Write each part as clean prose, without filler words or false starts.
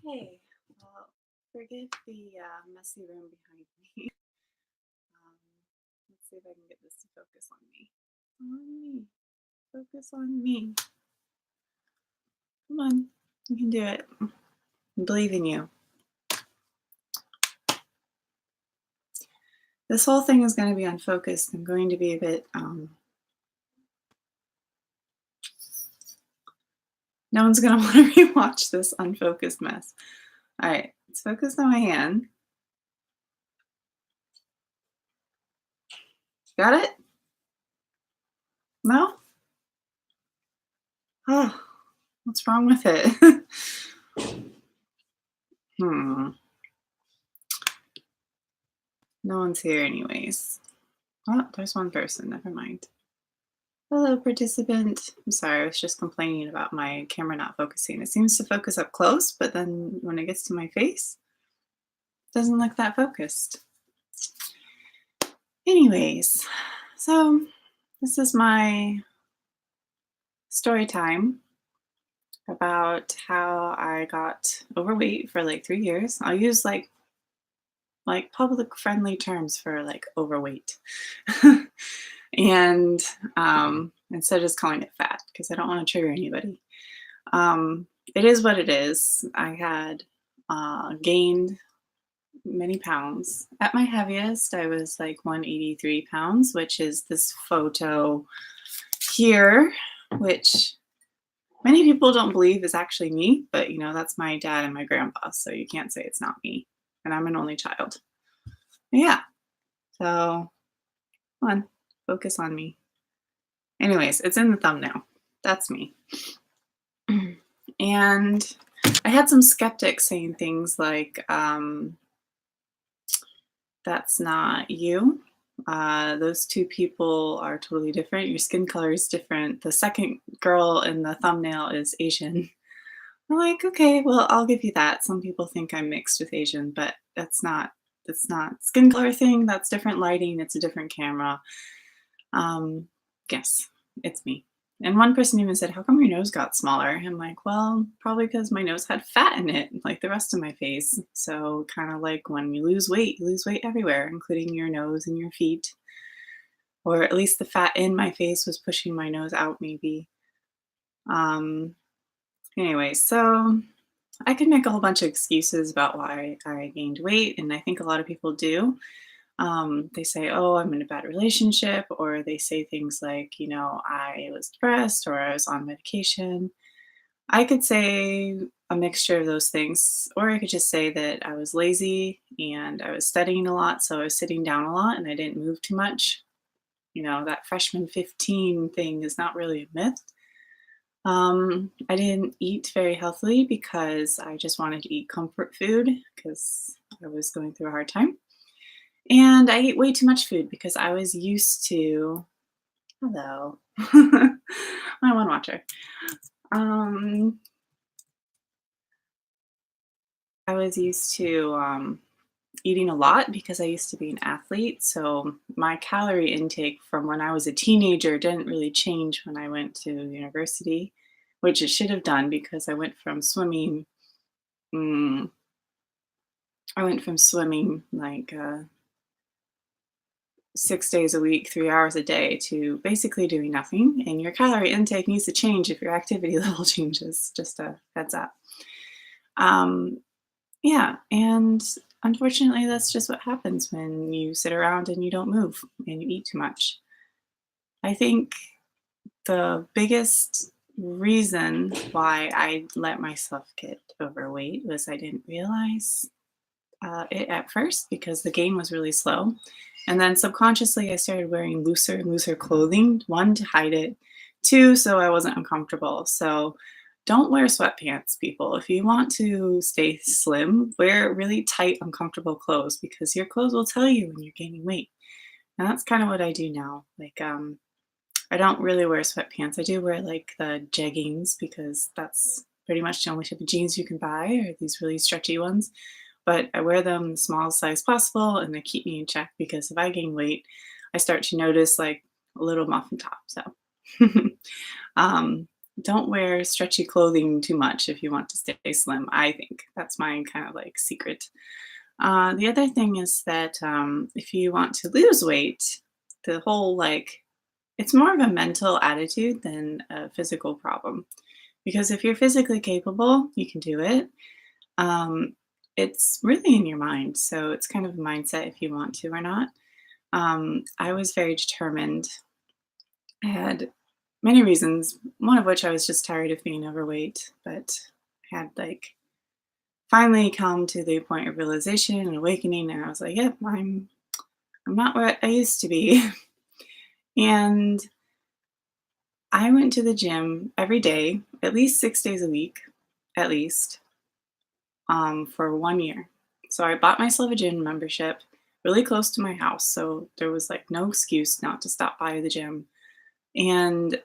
Hey, well, forgive the messy room behind me. Um, let's see if I can get this to focus on me. On me. Focus on me. Come on. You can do it. I believe in you. This whole thing is going to be unfocused. I'm going to be a bit, no one's going to want to rewatch this unfocused mess. All right, let's focus on my hand. Got it? No? Oh, what's wrong with it? hmm. No one's here, anyways. Oh, there's one person. Never mind. Hello, participant. I'm sorry, I was just complaining about my camera not focusing. It seems to focus up close, but then when it gets to my face, it doesn't look that focused. Anyways, so this is my story time about how I got overweight for like 3 years. I'll use like public friendly terms for like overweight. And instead of just calling it fat, because I don't want to trigger anybody. It is what it is. I had gained many pounds. At my heaviest, I was like 183 pounds, which is this photo here, which many people don't believe is actually me, but that's my dad and my grandpa, so you can't say it's not me. And I'm an only child. Yeah, so come on, focus on me. Anyways, it's in the thumbnail. That's me. And I had some skeptics saying things like, that's not you. Those two people are totally different. Your skin color is different. The second girl in the thumbnail is Asian. I'm like, okay, well, I'll give you that. Some people think I'm mixed with Asian, but that's not skin color thing. That's different lighting. It's a different camera. Yes, it's me. And one person even said, how come your nose got smaller? I'm like, well, probably because my nose had fat in it, like the rest of my face. So kind of like when you lose weight everywhere, including your nose and your feet. Or at least the fat in my face was pushing my nose out, maybe. Um, anyway, so I could make a whole bunch of excuses about why I gained weight, and I think a lot of people do. They say, oh, I'm in a bad relationship, or they say things like, I was depressed or I was on medication. I could say a mixture of those things, or I could just say that I was lazy and I was studying a lot, so I was sitting down a lot and I didn't move too much. That freshman 15 thing is not really a myth. I didn't eat very healthily because I just wanted to eat comfort food because I was going through a hard time. And I ate way too much food because I was used to, hello, my one watcher. I was used to eating a lot because I used to be an athlete. So my calorie intake from when I was a teenager didn't really change when I went to university, which it should have done because mm, I went from swimming like 6 days a week, 3 hours a day to basically doing nothing. And your calorie intake needs to change if your activity level changes. Just a heads up. Um, yeah, and unfortunately, that's just what happens when you sit around and you don't move and you eat too much. I think the biggest reason why I let myself get overweight was I didn't realize it at first because the gain was really slow. And then subconsciously, I started wearing looser and looser clothing, one, to hide it, two, so I wasn't uncomfortable. So don't wear sweatpants, people. If you want to stay slim, wear really tight, uncomfortable clothes because your clothes will tell you when you're gaining weight. And that's kind of what I do now. Like, I don't really wear sweatpants. I do wear like the jeggings because that's pretty much the only type of jeans you can buy, or these really stretchy ones. But I wear them the smallest size possible and they keep me in check because if I gain weight, I start to notice like a little muffin top. So, um, Don't wear stretchy clothing too much if you want to stay slim, I think. That's my kind of like secret. The other thing is that if you want to lose weight, the whole like, it's more of a mental attitude than a physical problem. Because if you're physically capable, you can do it. Um, it's really in your mind. So it's kind of a mindset if you want to or not. I was very determined. I had many reasons, one of which I was just tired of being overweight, but had like finally come to the point of realization and awakening, and I was like, "Yep, I'm not what I used to be." And I went to the gym every day, at least 6 days a week, at least, for 1 year. So I bought myself a gym membership really close to my house, so there was like no excuse not to stop by the gym. And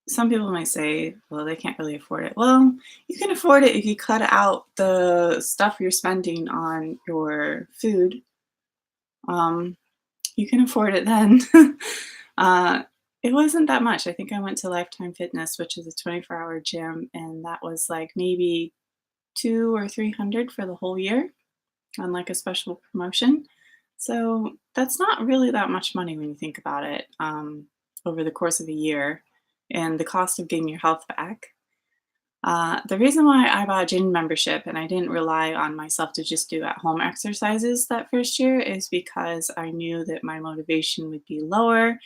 some people might say, well, they can't really afford it. Well, you can afford it if you cut out the stuff you're spending on your food. Um, you can afford it then. uh, it wasn't that much. I think I went to Lifetime Fitness, which is a 24-hour gym, and that was like maybe two or 300 for the whole year on like a special promotion. So that's not really that much money when you think about it, over the course of a year and the cost of getting your health back. The reason why I bought a gym membership and I didn't rely on myself to just do at home exercises that first year is because I knew that my motivation would be lower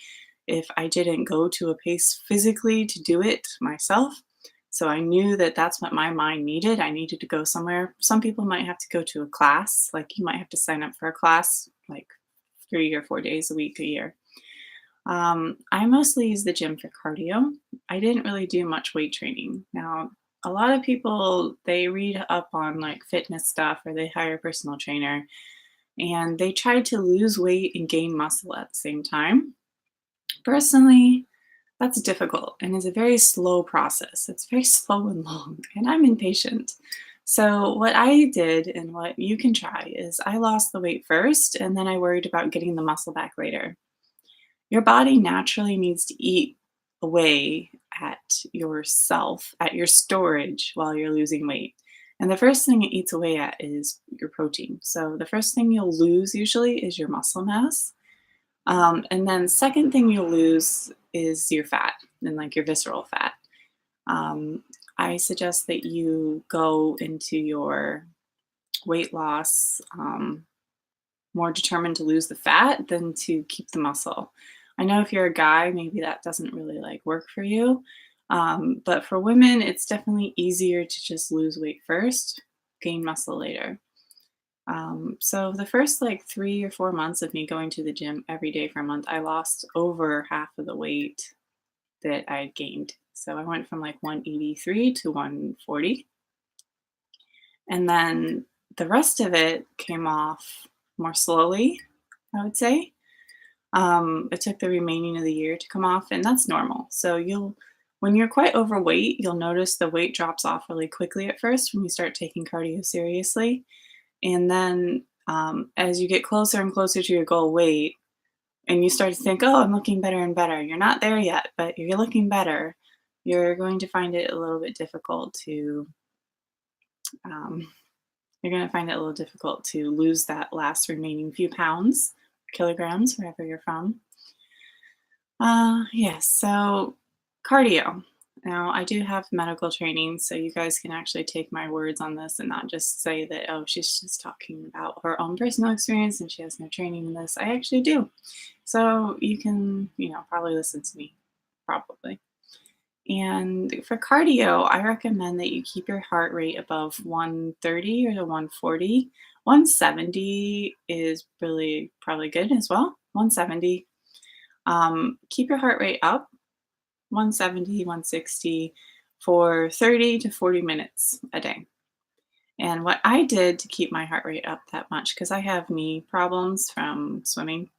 if I didn't go to a pace physically to do it myself. So I knew that that's what my mind needed. I needed to go somewhere. Some people might have to go to a class, like you might have to sign up for a class like 3 or 4 days a week a year. I mostly use the gym for cardio. I didn't really do much weight training. Now, a lot of people they read up on like fitness stuff or they hire a personal trainer and they try to lose weight and gain muscle at the same time. Personally, that's difficult and is a very slow process. It's very slow and long, and I'm impatient. So, what I did and what you can try is I lost the weight first and then I worried about getting the muscle back later. Your body naturally needs to eat away at yourself, at your storage while you're losing weight. And the first thing it eats away at is your protein. So the first thing you'll lose usually is your muscle mass. And then second thing you'll lose is your fat and like your visceral fat. Um, I suggest that you go into your weight loss more determined to lose the fat than to keep the muscle. I know if you're a guy, maybe that doesn't really like work for you. But for women, it's definitely easier to just lose weight first, gain muscle later. So the first like 3 or 4 months of me going to the gym every day for a month, I lost over half of the weight that I had gained. So I went from like 183 to 140. And then the rest of it came off more slowly, I would say. It took the remaining of the year to come off, and that's normal. So when you're quite overweight, you'll notice the weight drops off really quickly at first when you start taking cardio seriously. And then as you get closer and closer to your goal weight, and you start to think, oh, I'm looking better and better. You're not there yet, but you're looking better. You're going to find it a little bit difficult to um, you're going to find it a little difficult to lose that last remaining few pounds, kilograms, wherever you're from. Yes, so cardio. Now, I do have medical training, so you guys can actually take my words on this and not just say that, oh, she's just talking about her own personal experience and she has no training in this. I actually do. So you can, probably listen to me, probably. And for cardio, I recommend that you keep your heart rate above 130 or to 140. 170 is really probably good as well. 170. Keep your heart rate up, 170, 160 for 30 to 40 minutes a day. And what I did to keep my heart rate up that much, because I have knee problems from swimming,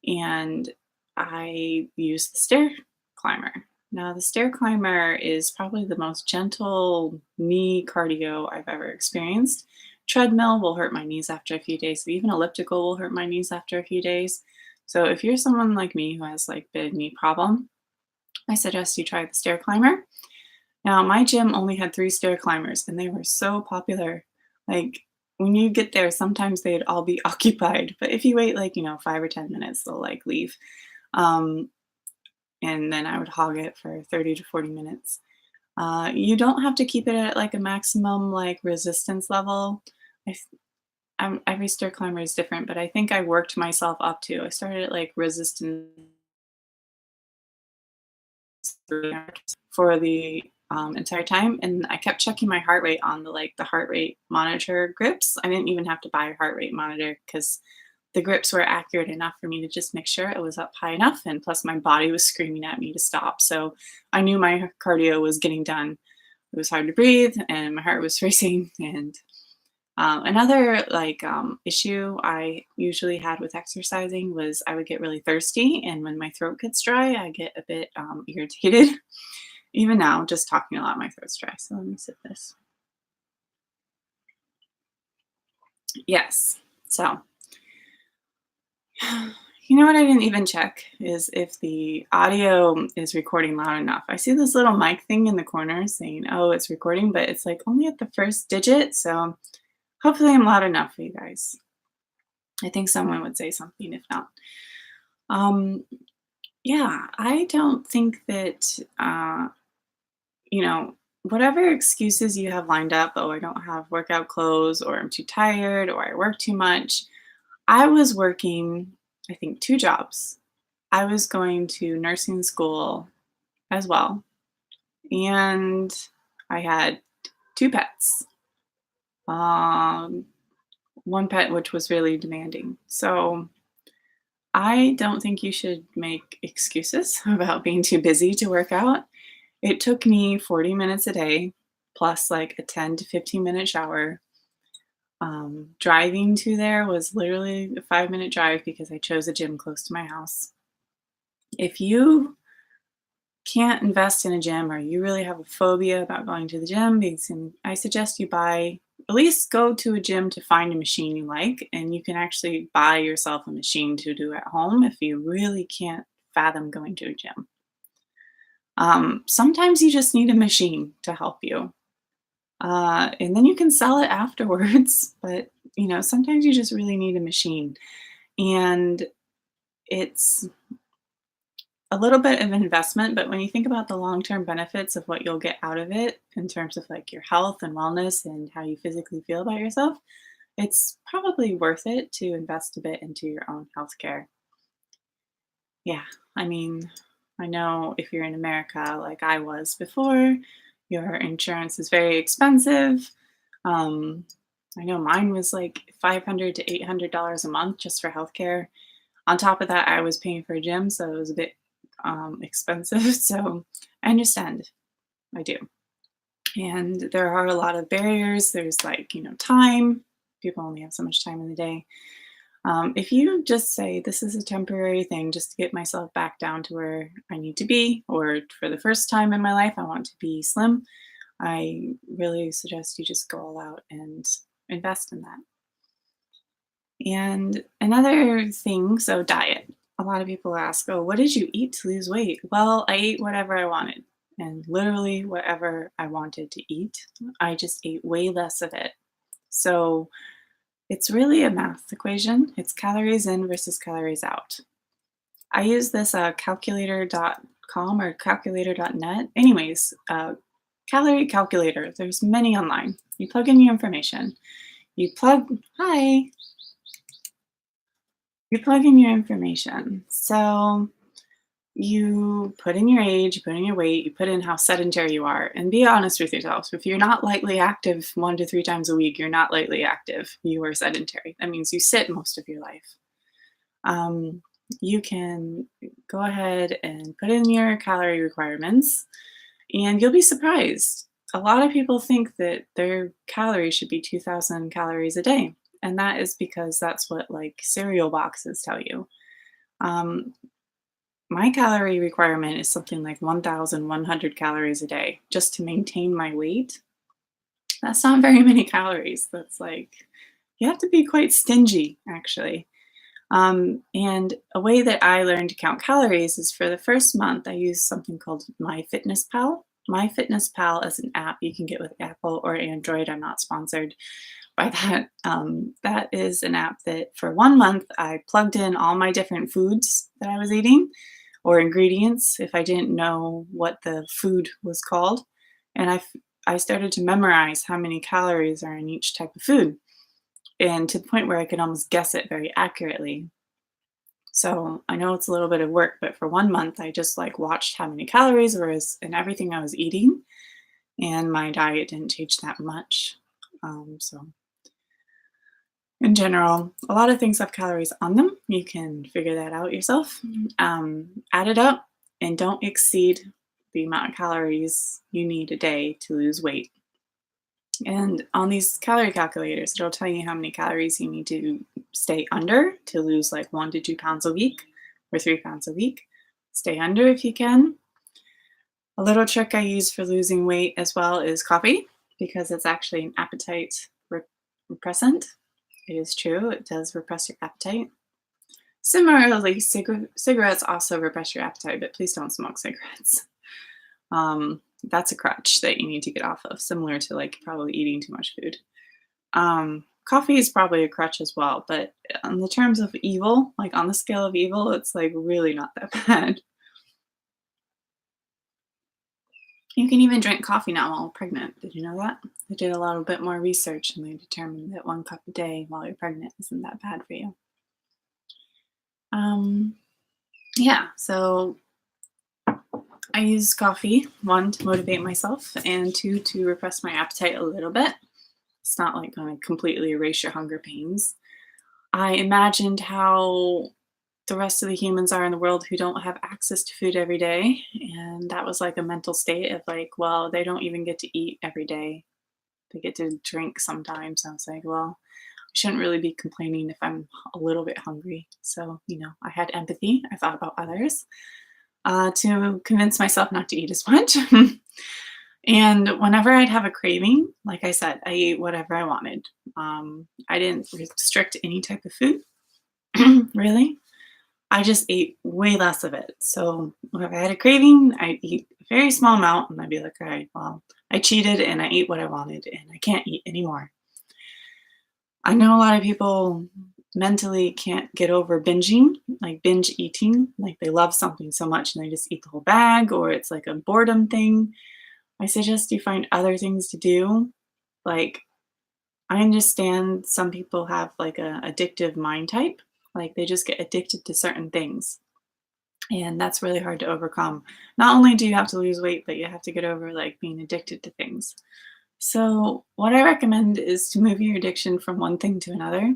and I use the stair climber. Now, the stair climber is probably the most gentle knee cardio I've ever experienced. Treadmill will hurt my knees after a few days. Even elliptical will hurt my knees after a few days. So if you're someone like me who has like big knee problem, I suggest you try the stair climber. Now, my gym only had 3 stair climbers, and they were so popular. Like, when you get there, sometimes they'd all be occupied, but if you wait, like, 5 or 10 minutes, they'll, like, leave. Um, and then I would hog it for 30 to 40 minutes. You don't have to keep it at, like, a maximum, like, resistance level. I th every stair climber is different, but I think I worked myself up to I started at, like, resistance for the entire time, and I kept checking my heart rate on the heart rate monitor grips. I didn't even have to buy a heart rate monitor because the grips were accurate enough for me to just make sure it was up high enough, and plus my body was screaming at me to stop. So I knew my cardio was getting done. It was hard to breathe, and my heart was racing. And another issue I usually had with exercising was I would get really thirsty, and when my throat gets dry, I get a bit irritated. Even now, just talking a lot, my throat's dry. So let me sip this. Yes. So, you know what I didn't even check is if the audio is recording loud enough. I see this little mic thing in the corner saying, oh, it's recording, but it's like only at the first digit. So hopefully I'm loud enough for you guys. I think someone would say something if not. Um, yeah, I don't think that, you know, whatever excuses you have lined up, oh, I don't have workout clothes, or I'm too tired, or I work too much. I was working, I think, 2 jobs. I was going to nursing school as well, and I had 2 pets. Um, 1 pet which was really demanding. So, I don't think you should make excuses about being too busy to work out. It took me 40 minutes a day, plus, like, a 10 to 15-minute shower. Driving to there was literally a 5-minute drive because I chose a gym close to my house. If you can't invest in a gym or you really have a phobia about going to the gym, I suggest you buy at least go to a gym to find a machine you like, and you can actually buy yourself a machine to do at home if you really can't fathom going to a gym. Sometimes you just need a machine to help you, and then you can sell it afterwards. But sometimes you just really need a machine, and it's a little bit of an investment, but when you think about the long-term benefits of what you'll get out of it in terms of like your health and wellness and how you physically feel about yourself, it's probably worth it to invest a bit into your own healthcare. Yeah, I mean, I know if you're in America like I was before, your insurance is very expensive. Um, I know mine was like $500 to $800 a month just for healthcare. On top of that, I was paying for a gym, so it was a bit expensive. So I understand. I do. And there are a lot of barriers. There's time. People only have so much time in the day. If you just say, this is a temporary thing just to get myself back down to where I need to be, or for the first time in my life, I want to be slim, I really suggest you just go all out and invest in that. And another thing, so diet. A lot of people ask, oh, what did you eat to lose weight? Well, I ate whatever I wanted, and literally whatever I wanted to eat. I just ate way less of it. So it's really a math equation. It's calories in versus calories out. I use this calculator.com or calculator.net. Anyways, calorie calculator. There's many online. You plug in your information. Hi, you plug in your information. So you put in your age, you put in your weight, you put in how sedentary you are, and be honest with yourself. If you're not lightly active 1 to 3 times a week, you're not lightly active. You are sedentary. That means you sit most of your life. Um, you can go ahead and put in your calorie requirements, and you'll be surprised. A lot of people think that their calories should be 2,000 calories a day, and that is because that's what like cereal boxes tell you. Um, my calorie requirement is something like 1,100 calories a day just to maintain my weight. That's not very many calories. That's like, you have to be quite stingy, actually. And a way that I learned to count calories is for the first month, I used something called MyFitnessPal, MyFitnessPal is an app you can get with Apple or Android. I'm not sponsored by that. That is an app that for 1 month I plugged in all my different foods that I was eating or ingredients if I didn't know what the food was called. And I started to memorize how many calories are in each type of food, and to the point where I could almost guess it very accurately. So I know it's a little bit of work, but for 1 month, I just like watched how many calories was in everything I was eating, and my diet didn't change that much. So in general, a lot of things have calories on them. You can figure that out yourself. Add it up and don't exceed the amount of calories you need a day to lose weight. And on these calorie calculators, it'll tell you how many calories you need to stay under to lose like 1 to 2 pounds a week or 3 pounds a week. Stay under if you can. A little trick I use for losing weight as well is coffee because it's actually an appetite repressant. It is true, it does repress your appetite. Similarly, cigarettes also repress your appetite, but please don't smoke cigarettes. That's a crutch that you need to get off of, similar to like probably eating too much food. Coffee is probably a crutch as well, but on the terms of evil, like on the scale of evil, it's like really not that bad. You can even drink coffee now while pregnant. Did you know that? They did a little bit more research and they determined that 1 cup a day while you're pregnant isn't that bad for you. Yeah, so I use coffee, one, to motivate myself, and two, to repress my appetite a little bit. It's not like going to completely erase your hunger pains. I imagined how the rest of the humans are in the world who don't have access to food every day. And that was like a mental state of like, well, they don't even get to eat every day. They get to drink sometimes. I was like, well, I shouldn't really be complaining if I'm a little bit hungry. So, I had empathy. I thought about others to convince myself not to eat as much. And whenever I'd have a craving, like I said, I ate whatever I wanted. I didn't restrict any type of food, really. I just ate way less of it. So if I had a craving, I'd eat a very small amount and I'd be like, all right, well, I cheated and I ate what I wanted and I can't eat anymore. I know a lot of people mentally can't get over binging, like binge eating. Like they love something so much and they just eat the whole bag, or it's like a boredom thing. I suggest you find other things to do. Like, I understand some people have like a addictive mind type, like they just get addicted to certain things. And that's really hard to overcome. Not only do you have to lose weight, but you have to get over like being addicted to things. So, what I recommend is to move your addiction from one thing to another.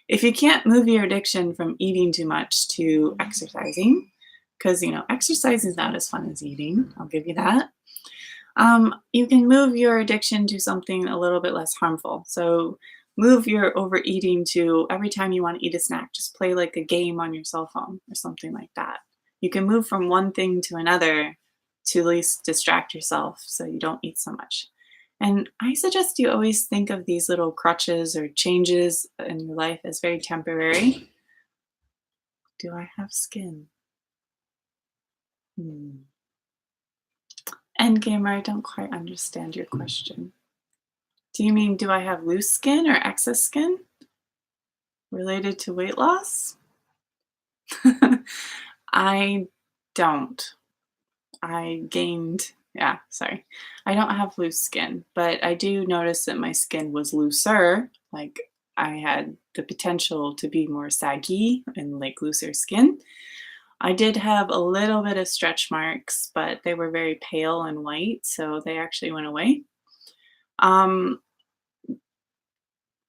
If you can't move your addiction from eating too much to exercising, because exercise is not as fun as eating, I'll give you that. You can move your addiction to something a little bit less harmful. So move your overeating to every time you want to eat a snack, just play like a game on your cell phone or something like that. You can move from one thing to another to at least distract yourself so you don't eat so much. And I suggest you always think of these little crutches or changes in your life as very temporary. Do I have skin? Hmm. Endgamer, I don't quite understand your question. Do you mean, do I have loose skin or excess skin related to weight loss? I don't. I gained, yeah, sorry. I don't have loose skin, but I do notice that my skin was looser. Like I had the potential to be more saggy and like looser skin. I did have a little bit of stretch marks, but they were very pale and white, so they actually went away. Um,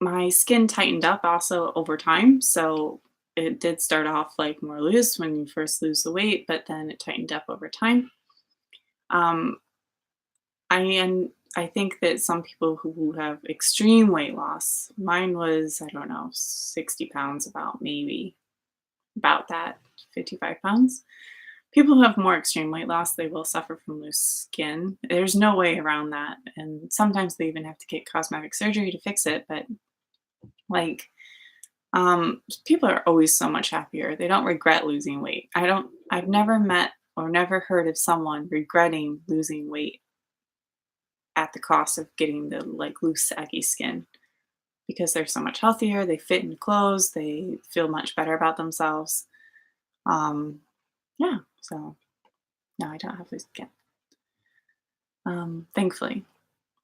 my skin tightened up also over time, so it did start off like more loose when you first lose the weight, but then it tightened up over time. Um, I think that some people who have extreme weight loss, mine was, I don't know, 60 pounds, about maybe about that, 55 pounds. People who have more extreme weight loss, they will suffer from loose skin. There's no way around that. And sometimes they even have to get cosmetic surgery to fix it. But like, people are always so much happier. They don't regret losing weight. I've never met or never heard of someone regretting losing weight. at the cost of getting the like loose, saggy skin because they're so much healthier. They fit in clothes. They feel much better about themselves. Um, yeah. So no, I don't have loose skin. Thankfully.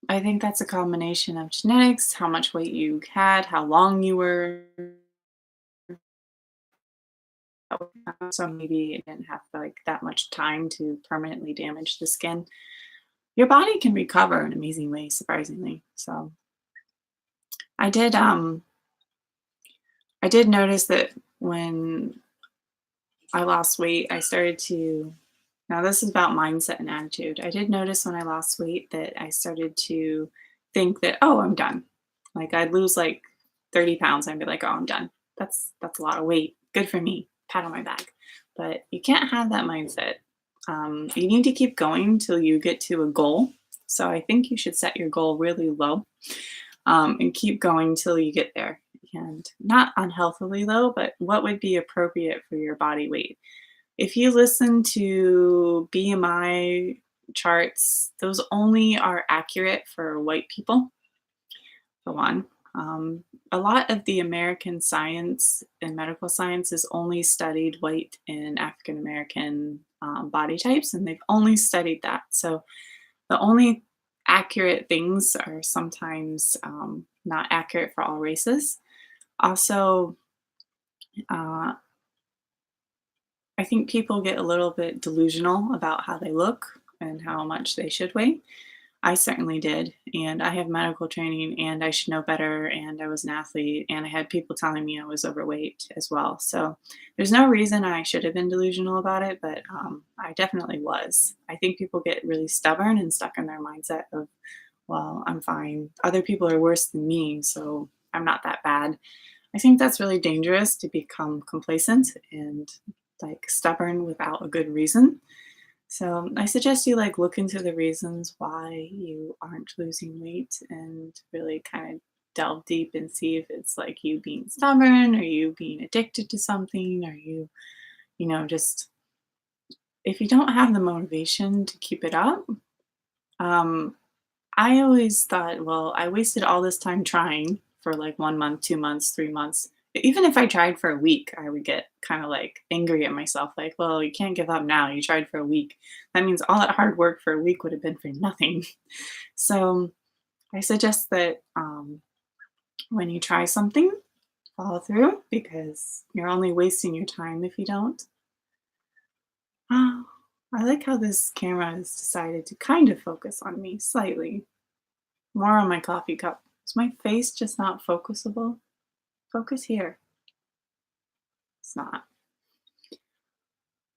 I think that's a combination of genetics, how much weight you had, how long you were. So maybe it didn't have like that much time to permanently damage the skin. Your body can recover in amazing ways, surprisingly. So I did I did notice that when I lost weight, I started to now this is about mindset and attitude. I did notice when I lost weight that I started to think that, oh, I'm done. Like I'd lose like 30 pounds and I'd be like, oh, I'm done. That's a lot of weight. Good for me. Pat on my back. But you can't have that mindset. You need to keep going till you get to a goal. So I think you should set your goal really low, and keep going till you get there. And not unhealthily low, but what would be appropriate for your body weight. If you listen to BMI charts, those only are accurate for white people, for one. A lot of the American science and medical science has only studied white and African American body types, and they've only studied that. So the only accurate things are sometimes not accurate for all races. Also, uh, I think people get a little bit delusional about how they look and how much they should weigh. I certainly did, and I have medical training, and I should know better, and I was an athlete, and I had people telling me I was overweight as well. So there's no reason I should have been delusional about it, but I definitely was. I think people get really stubborn and stuck in their mindset of, well, I'm fine. Other people are worse than me, so I'm not that bad. I think that's really dangerous to become complacent and like stubborn without a good reason. So I suggest you like look into the reasons why you aren't losing weight and really kind of delve deep and see if it's like you being stubborn or you being addicted to something or just if you don't have the motivation to keep it up. um I always thought, well, I wasted all this time trying for like 1 month, 2 months, 3 months. Even if I tried for a week, I would get kind of like angry at myself, like, well, you can't give up now. You tried for a week. That means all that hard work for a week would have been for nothing. So I suggest that when you try something, follow through because you're only wasting your time if you don't. Oh, I like how this camera has decided to kind of focus on me slightly. More on my coffee cup. Is my face just not focusable? Focus here. It's not.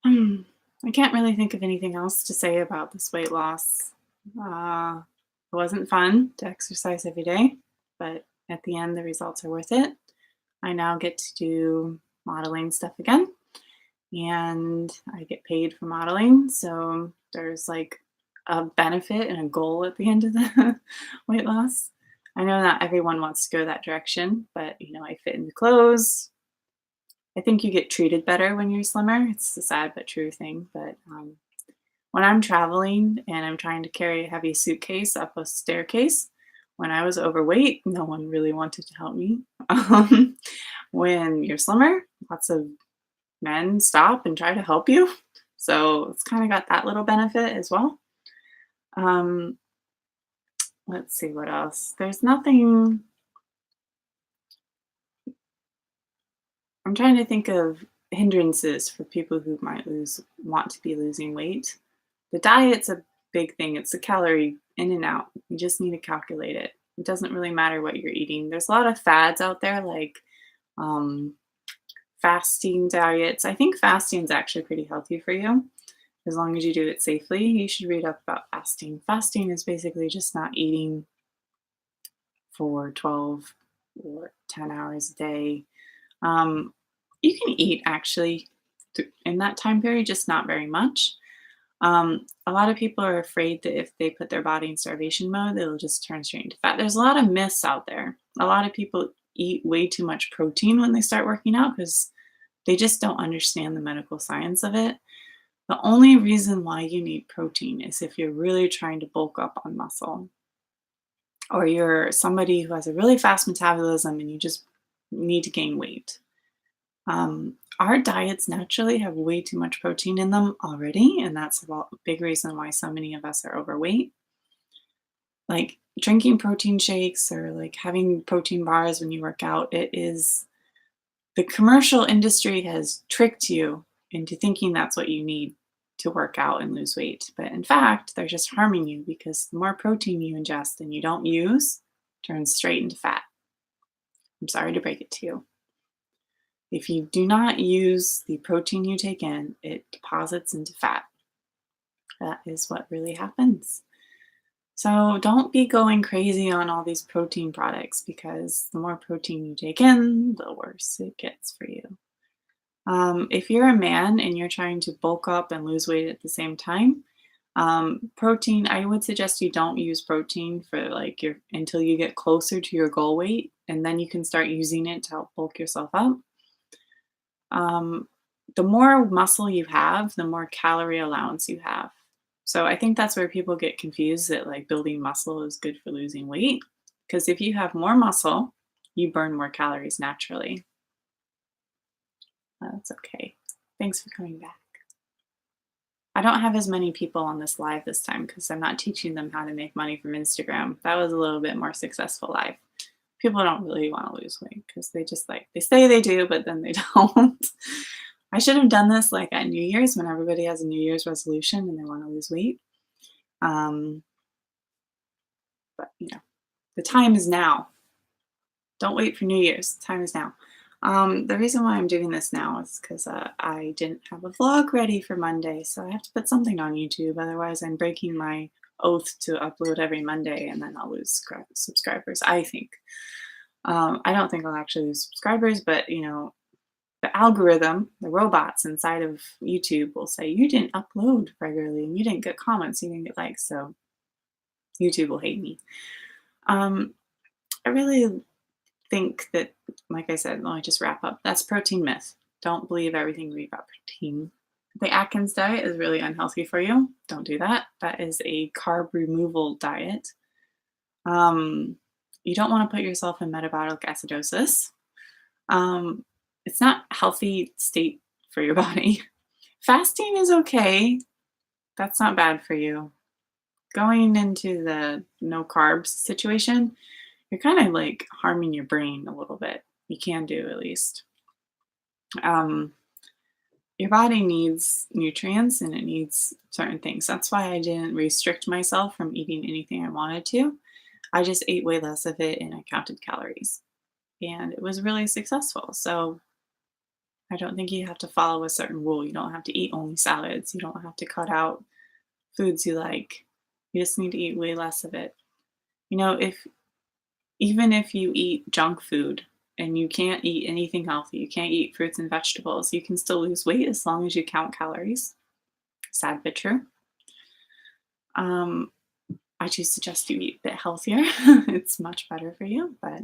Hmm. I can't really think of anything else to say about this weight loss. It wasn't fun to exercise every day, but at the end, the results are worth it. I now get to do modeling stuff again, and I get paid for modeling. So there's like a benefit and a goal at the end of the weight loss. I know not everyone wants to go that direction, but I fit in the clothes. I think you get treated better when you're slimmer. It's a sad but true thing. But when I'm traveling and I'm trying to carry a heavy suitcase up a staircase, when I was overweight, no one really wanted to help me. Um, when you're slimmer, lots of men stop and try to help you. So it's kind of got that little benefit as well. Um, let's see what else. There's nothing. I'm trying to think of hindrances for people who might want to be losing weight. The diet's a big thing. It's a calorie in and out. You just need to calculate it. It doesn't really matter what you're eating. There's a lot of fads out there like um, fasting diets. I think fasting is actually pretty healthy for you as long as you do it safely. You should read up about fasting. Fasting is basically just not eating for 12 or 10 hours a day. Um, you can eat actually in that time period, just not very much. A lot of people are afraid that if they put their body in starvation mode, it'll just turn straight into fat. There's a lot of myths out there. A lot of people eat way too much protein when they start working out because they just don't understand the medical science of it. The only reason why you need protein is if you're really trying to bulk up on muscle. or you're somebody who has a really fast metabolism and you just need to gain weight. Our diets naturally have way too much protein in them already, and that's a big reason why so many of us are overweight. Like drinking protein shakes or like having protein bars when you work out, it is the commercial industry has tricked you into thinking that's what you need to work out and lose weight. But in fact, they're just harming you because the more protein you ingest and you don't use turns straight into fat. I'm sorry to break it to you. If you do not use the protein you take in, it deposits into fat. That is what really happens. So don't be going crazy on all these protein products because the more protein you take in, the worse it gets for you. If you're a man and you're trying to bulk up and lose weight at the same time, protein, I would suggest you don't use protein for like your until you get closer to your goal weight, and then you can start using it to help bulk yourself up. Um, the more muscle you have, the more calorie allowance you have. So I think that's where people get confused that like building muscle is good for losing weight. Because if you have more muscle, you burn more calories naturally. That's okay. Thanks for coming back. I don't have as many people on this live this time because I'm not teaching them how to make money from Instagram. That was a little bit more successful live. People don't really want to lose weight because they just like they say they do, but then they don't. I should have done this like at New Year's when everybody has a New Year's resolution and they want to lose weight. Um, but the time is now. Don't wait for New Year's. Time is now. The reason why I'm doing this now is because I didn't have a vlog ready for Monday, so I have to put something on YouTube. Otherwise, I'm breaking my oath to upload every Monday, and then I'll lose subscribers. I think. I don't think I'll actually lose subscribers, but the algorithm, the robots inside of YouTube will say you didn't upload regularly, and you didn't get comments, you didn't get likes, so YouTube will hate me. I really think that, like I said, let me just wrap up. That's protein myth. Don't believe everything you read about protein. The Atkins diet is really unhealthy for you. Don't do that. That is a carb removal diet. Um, you don't want to put yourself in metabolic acidosis. Um, it's not a healthy state for your body. Fasting is okay. That's not bad for you. Going into the no carbs situation, you're kind of like harming your brain a little bit. You can do at least. Um, your body needs nutrients and it needs certain things. That's why I didn't restrict myself from eating anything I wanted to. I just ate way less of it and I counted calories. And it was really successful. So I don't think you have to follow a certain rule. You don't have to eat only salads. You don't have to cut out foods you like. You just need to eat way less of it. If even if you eat junk food and you can't eat anything healthy, you can't eat fruits and vegetables, you can still lose weight as long as you count calories. Sad but true. Um, I do suggest you eat a bit healthier. It's much better for you. But,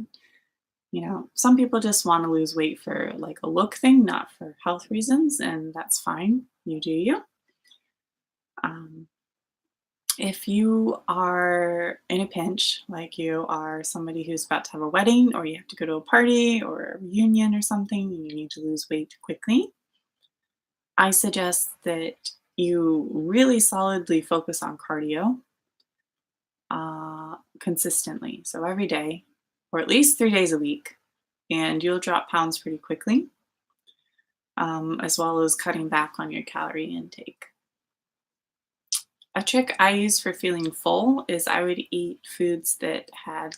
some people just want to lose weight for like a look thing, not for health reasons. And that's fine. You do you. Um, if you are in a pinch, like you are somebody who's about to have a wedding or you have to go to a party or a reunion or something and you need to lose weight quickly, I suggest that you really solidly focus on cardio consistently. So every day, or at least 3 days a week, and you'll drop pounds pretty quickly, as well as cutting back on your calorie intake. A trick I use for feeling full is I would eat foods that had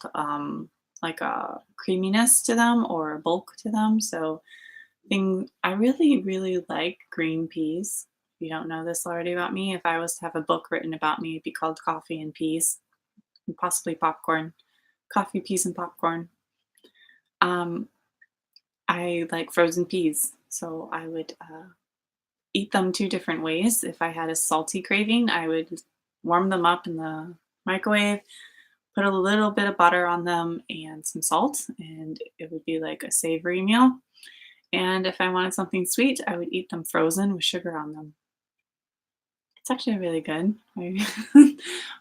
like a creaminess to them or a bulk to them. So I really, really like green peas. If you don't know this already about me, if I was to have a book written about me, it'd be called Coffee and Peas, and possibly popcorn. Coffee, peas, and popcorn. Um, I like frozen peas, so I would eat them two different ways. If I had a salty craving, I would warm them up in the microwave, put a little bit of butter on them and some salt, and it would be like a savory meal. And if I wanted something sweet, I would eat them frozen with sugar on them. It's actually really good.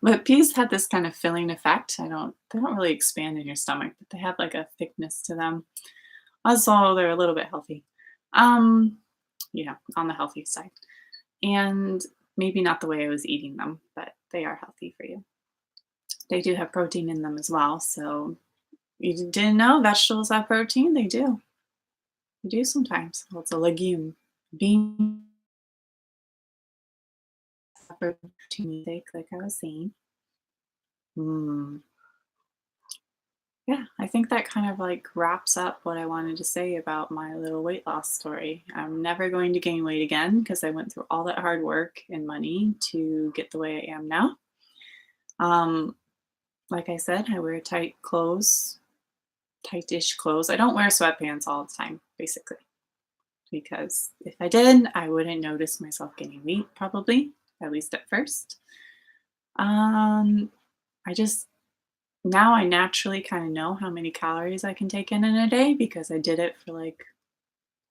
But peas had this kind of filling effect. They don't really expand in your stomach, but they have like a thickness to them. Also, they're a little bit healthy. Um, on the healthy side. And maybe not the way I was eating them, but they are healthy for you. They do have protein in them as well. So you didn't know vegetables have protein? They do. They do sometimes. Well, it's a legume. Beans have protein intake, like I was saying. Mm. Yeah, I think that kind of like wraps up what I wanted to say about my little weight loss story. I'm never going to gain weight again because I went through all that hard work and money to get the way I am now. Um, like I said, I wear tight clothes, tight-ish clothes. I don't wear sweatpants all the time, basically, because if I did, I wouldn't notice myself gaining weight, probably, at least at first. Um, I just Now I naturally kind of know how many calories I can take in a day because I did it for like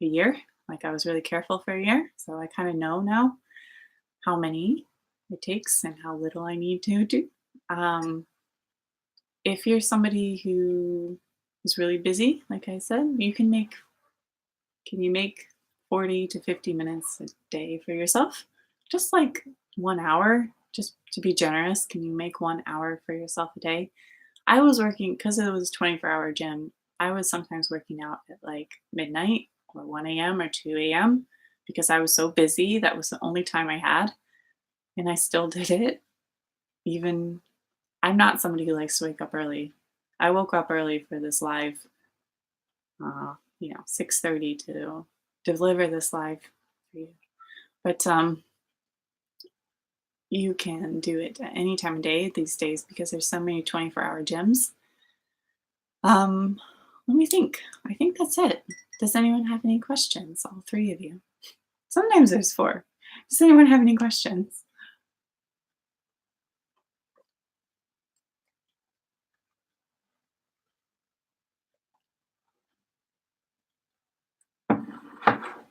a year. Like I was really careful for a year. So I kind of know now how many it takes and how little I need to do. Um, if you're somebody who is really busy, like I said, can you make 40 to 50 minutes a day for yourself? Just like 1 hour, just to be generous. Can you make 1 hour for yourself a day? I was working because it was 24-hour gym. I was sometimes working out at like midnight or 1 a.m. or 2 a.m. because I was so busy. That was the only time I had. And I still did it. Even I'm not somebody who likes to wake up early. I woke up early for this live, 6:30 to deliver this live for you. But you can do it at any time of day these days because there's so many 24-hour gyms. Um, Let me think. I think that's it. Does anyone have any questions? All three of you. Sometimes there's four. Does anyone have any questions?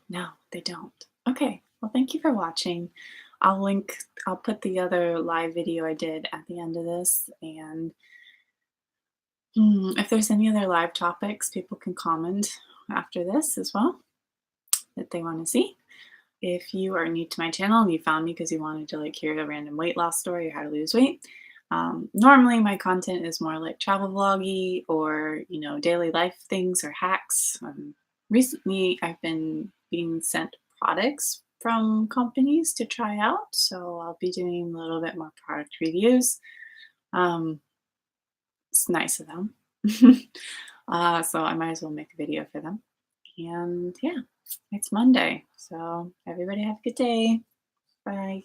No, they don't. Okay. Well, thank you for watching. I'll put the other live video I did at the end of this. And if there's any other live topics, people can comment after this as well that they want to see. If you are new to my channel and you found me because you wanted to like hear a random weight loss story or how to lose weight, normally my content is more like travel vloggy or daily life things or hacks. Recently, I've been being sent products from companies to try out, so I'll be doing a little bit more product reviews. Um, it's nice of them, so I might as well make a video for them. And yeah, it's Monday. So everybody have a good day. Bye.